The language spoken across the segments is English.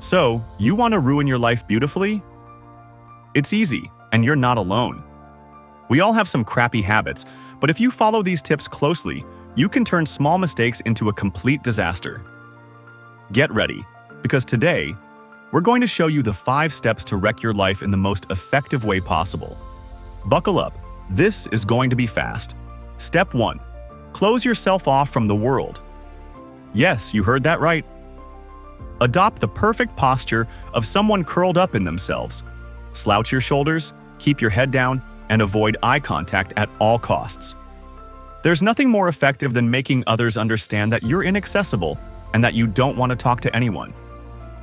So, you want to ruin your life beautifully? It's easy, and you're not alone. We all have some crappy habits, but if you follow these tips closely, you can turn small mistakes into a complete disaster. Get ready, because today, we're going to show you the 5 steps to wreck your life in the most effective way possible. Buckle up, this is going to be fast. Step 1. Close yourself off from the world. Yes, you heard that right. Adopt the perfect posture of someone curled up in themselves. Slouch your shoulders, keep your head down, and avoid eye contact at all costs. There's nothing more effective than making others understand that you're inaccessible and that you don't want to talk to anyone.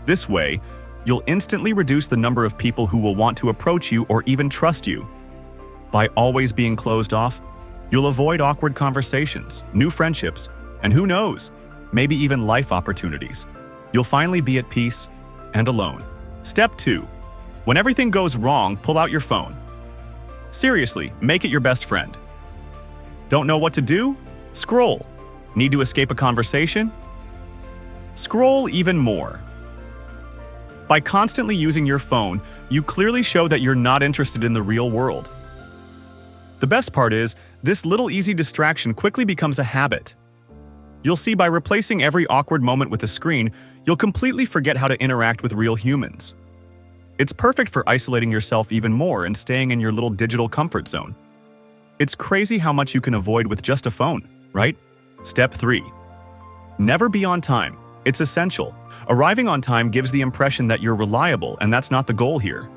This way, you'll instantly reduce the number of people who will want to approach you or even trust you. By always being closed off, you'll avoid awkward conversations, new friendships, and who knows, maybe even life opportunities. You'll finally be at peace and alone. Step 2. When everything goes wrong, pull out your phone. Seriously, make it your best friend. Don't know what to do? Scroll. Need to escape a conversation? Scroll even more. By constantly using your phone, you clearly show that you're not interested in the real world. The best part is, this little easy distraction quickly becomes a habit. You'll see by replacing every awkward moment with a screen, you'll completely forget how to interact with real humans. It's perfect for isolating yourself even more and staying in your little digital comfort zone. It's crazy how much you can avoid with just a phone, right? Step 3. Never be on time. It's essential. Arriving on time gives the impression that you're reliable, and that's not the goal here.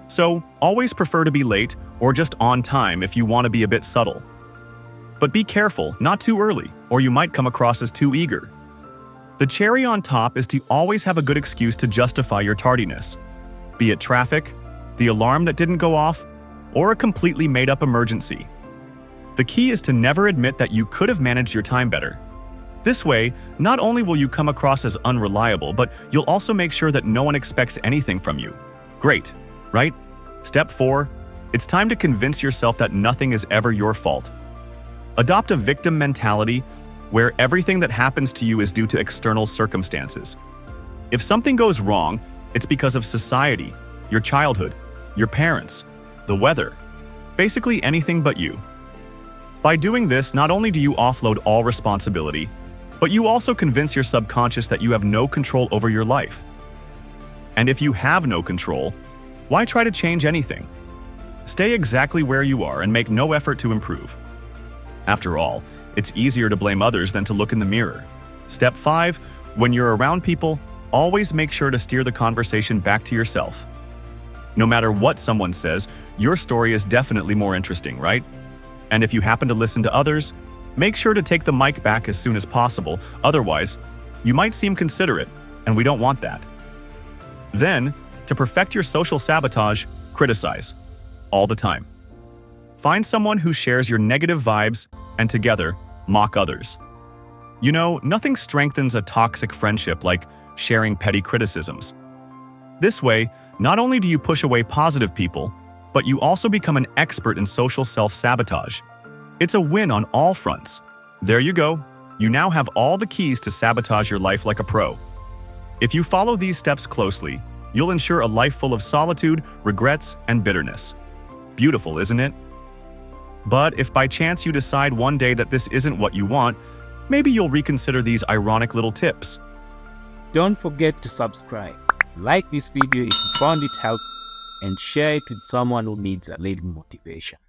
So, always prefer to be late or just on time if you want to be a bit subtle. But be careful, not too early, or you might come across as too eager. The cherry on top is to always have a good excuse to justify your tardiness. Be it traffic, the alarm that didn't go off, or a completely made-up emergency. The key is to never admit that you could have managed your time better. This way, not only will you come across as unreliable, but you'll also make sure that no one expects anything from you. Great, right? Step 4. It's time to convince yourself that nothing is ever your fault. Adopt a victim mentality where everything that happens to you is due to external circumstances. If something goes wrong, it's because of society, your childhood, your parents, the weather, basically anything but you. By doing this, not only do you offload all responsibility, but you also convince your subconscious that you have no control over your life. And if you have no control, why try to change anything? Stay exactly where you are and make no effort to improve. After all, it's easier to blame others than to look in the mirror. Step 5. When you're around people, always make sure to steer the conversation back to yourself. No matter what someone says, your story is definitely more interesting, right? And if you happen to listen to others, make sure to take the mic back as soon as possible, otherwise, you might seem considerate, and we don't want that. Then, to perfect your social sabotage, criticize. All the time. Find someone who shares your negative vibes, and together, mock others. You know, nothing strengthens a toxic friendship like sharing petty criticisms. This way, not only do you push away positive people, but you also become an expert in social self-sabotage. It's a win on all fronts. There you go. You now have all the keys to sabotage your life like a pro. If you follow these steps closely, you'll ensure a life full of solitude, regrets, and bitterness. Beautiful, isn't it? But if by chance you decide one day that this isn't what you want, maybe you'll reconsider these ironic little tips. Don't forget to subscribe. Like this video if you found it helpful and share it with someone who needs a little motivation.